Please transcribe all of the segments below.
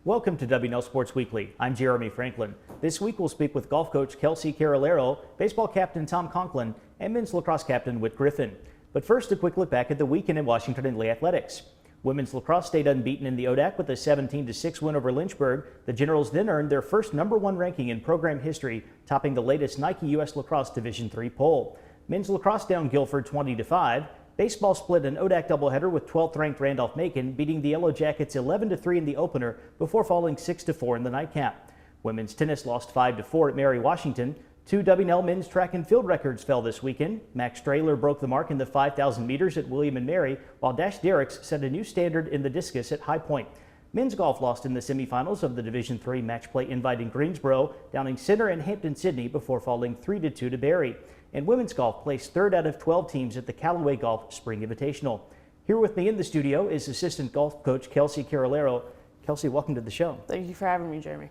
Welcome to W&L Sports Weekly. I'm Jeremy Franklin. This week we'll speak with golf coach Kelsie Carralero, baseball captain Tom Concklin, and men's lacrosse captain Whit Griffin. But first, a quick look back at the weekend in Washington and Lee athletics. Women's lacrosse stayed unbeaten in the ODAC with a 17-6 win over Lynchburg. The Generals then earned their first #1 ranking in program history, topping the latest Nike U.S. Lacrosse Division III poll. Men's lacrosse down Guilford 20-5. Baseball split an ODAC doubleheader with 12th-ranked Randolph-Macon, beating the Yellow Jackets 11-3 in the opener before falling 6-4 in the nightcap. Women's tennis lost 5-4 at Mary Washington. Two W&L men's track and field records fell this weekend. Max Strahler broke the mark in the 5,000 meters at William and Mary, while Dash Derricks set a new standard in the discus at High Point. Men's golf lost in the semifinals of the Division III match play invite in Greensboro, downing Center and Hampton-Sydney before falling 3-2 to Barry. And women's golf placed 3rd out of 12 teams at the Callaway Golf Spring Invitational. Here with me in the studio is assistant golf coach Kelsie Carralero. Kelsie, welcome to the show. Thank you for having me, Jeremy.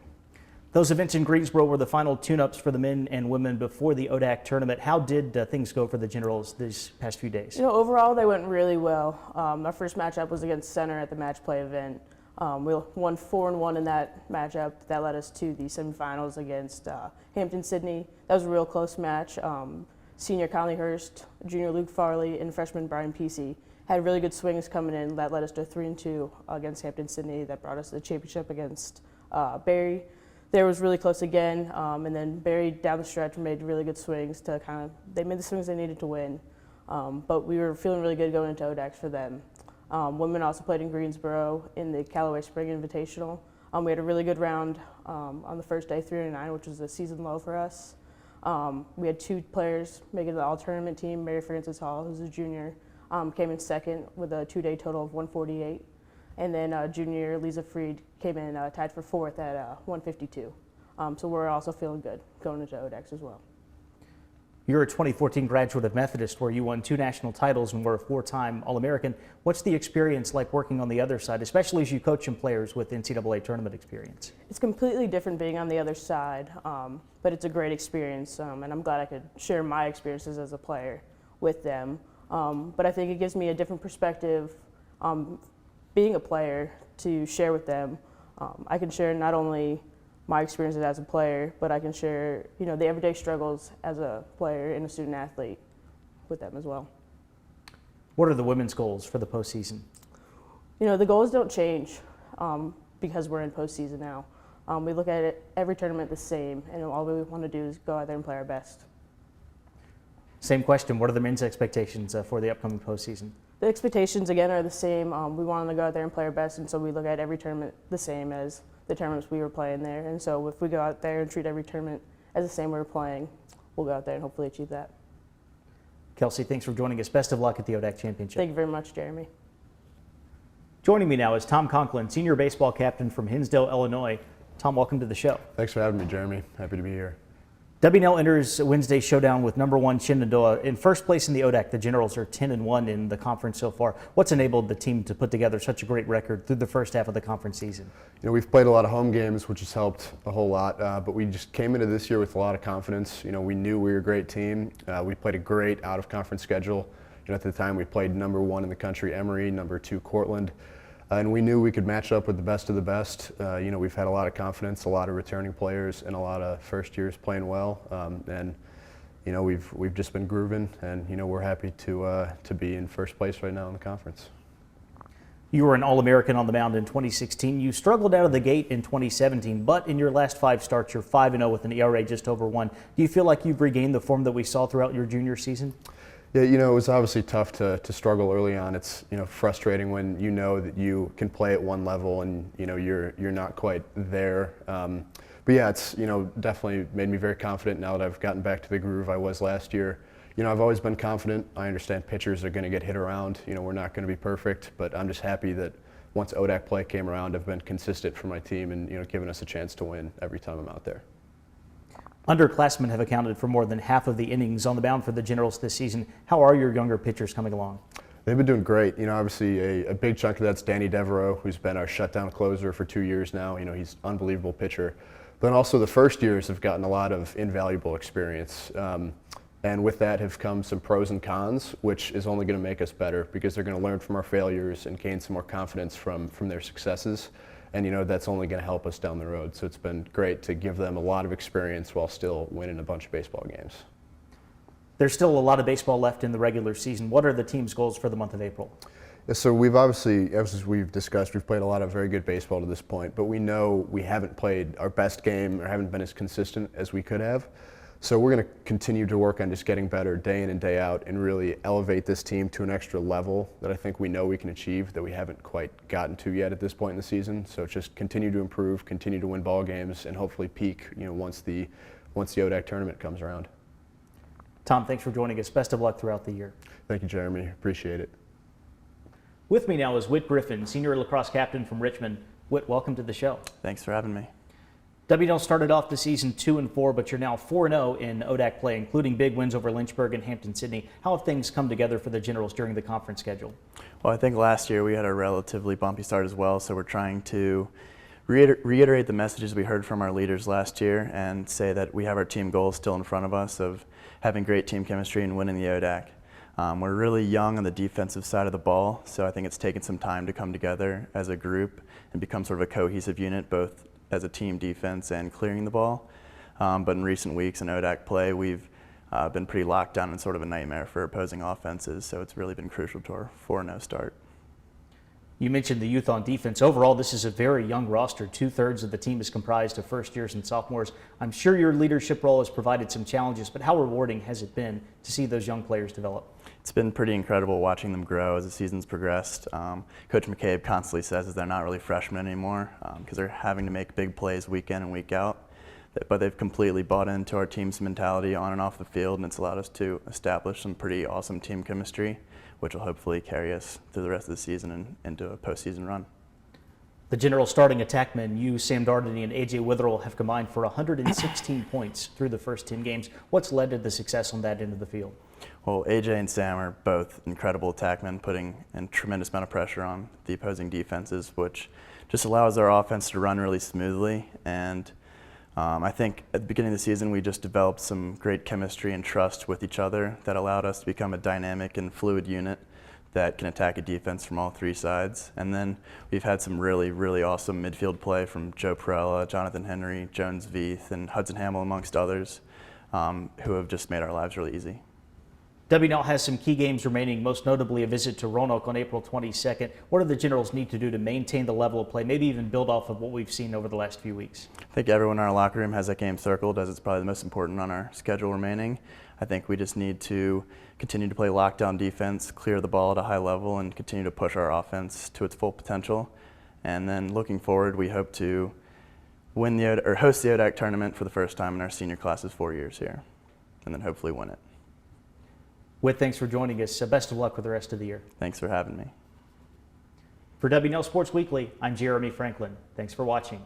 Those events in Greensboro were the final tune-ups for the men and women before the ODAC tournament. How did things go for the Generals these past few days? Overall they went really well. Our first matchup was against Center at the match play event. We won 4-1 in that matchup. That led us to the semifinals against Hampton-Sydney. That was a real close match. Senior Conley Hurst, junior Luke Farley, and freshman Brian Pesey had really good swings coming in. That led us to 3-2 against Hampton-Sydney. That brought us to the championship against Barry. There was really close again, and then Barry down the stretch made really good swings to they made the swings they needed to win. But we were feeling really good going into ODACs for them. Women also played in Greensboro in the Callaway Spring Invitational. We had a really good round on the first day, 3-9, which was a season low for us. We had 2 players making the all-tournament team. Mary Frances Hall, who's a junior, came in second with a 2-day total of 148. And then junior Lisa Freed came in tied for 4th at 152. So we're also feeling good going into ODACs as well. You're a 2014 graduate of Methodist, where you won 2 national titles and were a 4-time All-American. What's the experience like working on the other side, especially as you coach some players with NCAA tournament experience? It's completely different being on the other side, but it's a great experience, and I'm glad I could share my experiences as a player with them. But I think it gives me a different perspective being a player to share with them. I can share not only my experiences as a player, but I can share, the everyday struggles as a player and a student athlete with them as well. What are the women's goals for the postseason? The goals don't change because we're in postseason now. We look at every tournament the same, and all we want to do is go out there and play our best. Same question. What are the men's expectations for the upcoming postseason? The expectations, again, are the same. We want to go out there and play our best, and so we look at every tournament the same as the tournaments we were playing there. And so if we go out there and treat every tournament as the same we were playing, we'll go out there and hopefully achieve that. Kelsie, thanks for joining us. Best of luck at the ODAC Championship. Thank you very much, Jeremy. Joining me now is Tom Concklin, senior baseball captain from Hinsdale, Illinois. Tom, welcome to the show. Thanks for having me, Jeremy. Happy to be here. W&L enters Wednesday's showdown with #1 Shenandoah. In first place in the ODAC, the Generals are 10-1 in the conference so far. What's enabled the team to put together such a great record through the first half of the conference season? We've played a lot of home games, which has helped a whole lot, but we just came into this year with a lot of confidence. We knew we were a great team. We played a great out-of-conference schedule. At the time, we played #1 in the country, Emory, #2, Cortland. And we knew we could match up with the best of the best. We've had a lot of confidence, a lot of returning players, and a lot of first years playing well. We've just been grooving, and we're happy to be in first place right now in the conference. You were an All-American on the mound in 2016. You struggled out of the gate in 2017, but in your last 5 starts, you're 5-0 with an ERA just over 1. Do you feel like you've regained the form that we saw throughout your junior season? Yeah, it was obviously tough to struggle early on. It's frustrating when you know that you can play at one level and you're not quite there. But yeah, it's definitely made me very confident now that I've gotten back to the groove I was last year. I've always been confident. I understand pitchers are going to get hit around. We're not going to be perfect, but I'm just happy that once ODAC play came around, I've been consistent for my team and given us a chance to win every time I'm out there. Underclassmen have accounted for more than half of the innings on the mound for the Generals this season. How are your younger pitchers coming along? They've been doing great. Obviously a big chunk of that's Danny Devereaux, who's been our shutdown closer for 2 years now. He's an unbelievable pitcher. But also the first years have gotten a lot of invaluable experience. And with that have come some pros and cons, which is only going to make us better because they're going to learn from our failures and gain some more confidence from their successes. And that's only going to help us down the road. So it's been great to give them a lot of experience while still winning a bunch of baseball games. There's still a lot of baseball left in the regular season. What are the team's goals for the month of April? Yeah, so we've obviously, as we've discussed, we've played a lot of very good baseball to this point, but we know we haven't played our best game or haven't been as consistent as we could have. So we're going to continue to work on just getting better day in and day out and really elevate this team to an extra level that I think we know we can achieve that we haven't quite gotten to yet at this point in the season. So just continue to improve, continue to win ball games, and hopefully peak, once the ODAC tournament comes around. Tom, thanks for joining us. Best of luck throughout the year. Thank you, Jeremy. Appreciate it. With me now is Whit Griffin, senior lacrosse captain from Richmond. Whit, welcome to the show. Thanks for having me. W&L started off the season 2-4, but you're now 4-0 in ODAC play, including big wins over Lynchburg and Hampton-Sydney. How have things come together for the Generals during the conference schedule? Well, I think last year we had a relatively bumpy start as well, so we're trying to reiterate the messages we heard from our leaders last year and say that we have our team goals still in front of us of having great team chemistry and winning the ODAC. We're really young on the defensive side of the ball, so I think it's taken some time to come together as a group and become sort of a cohesive unit, both as a team defense and clearing the ball. But in recent weeks in ODAC play, we've been pretty locked down and sort of a nightmare for opposing offenses, so it's really been crucial to our 4-0 start. You mentioned the youth on defense. Overall, this is a very young roster. 2/3 of the team is comprised of first years and sophomores. I'm sure your leadership role has provided some challenges, but how rewarding has it been to see those young players develop? It's been pretty incredible watching them grow as the season's progressed. Coach McCabe constantly says that they're not really freshmen anymore because they're having to make big plays week in and week out. But they've completely bought into our team's mentality on and off the field, and it's allowed us to establish some pretty awesome team chemistry, which will hopefully carry us through the rest of the season and into a postseason run. The General starting attackmen, you, Sam Dardany, and A.J. Witherell have combined for 116 points through the first 10 games. What's led to the success on that end of the field? Well, A.J. and Sam are both incredible attackmen, putting a tremendous amount of pressure on the opposing defenses, which just allows our offense to run really smoothly. And I think at the beginning of the season, we just developed some great chemistry and trust with each other that allowed us to become a dynamic and fluid unit that can attack a defense from all three sides. And then we've had some really, really awesome midfield play from Joe Perella, Jonathan Henry, Jones Veith, and Hudson Hamill, amongst others, who have just made our lives really easy. W&L has some key games remaining, most notably a visit to Roanoke on April 22nd. What do the Generals need to do to maintain the level of play, maybe even build off of what we've seen over the last few weeks? I think everyone in our locker room has that game circled, as it's probably the most important on our schedule remaining. I think we just need to continue to play lockdown defense, clear the ball at a high level, and continue to push our offense to its full potential. And then looking forward, we hope to host the ODAC tournament for the first time in our senior class's 4 years here, and then hopefully win it. Whit, thanks for joining us. Best of luck with the rest of the year. Thanks for having me. For W&L Sports Weekly, I'm Jeremy Franklin. Thanks for watching.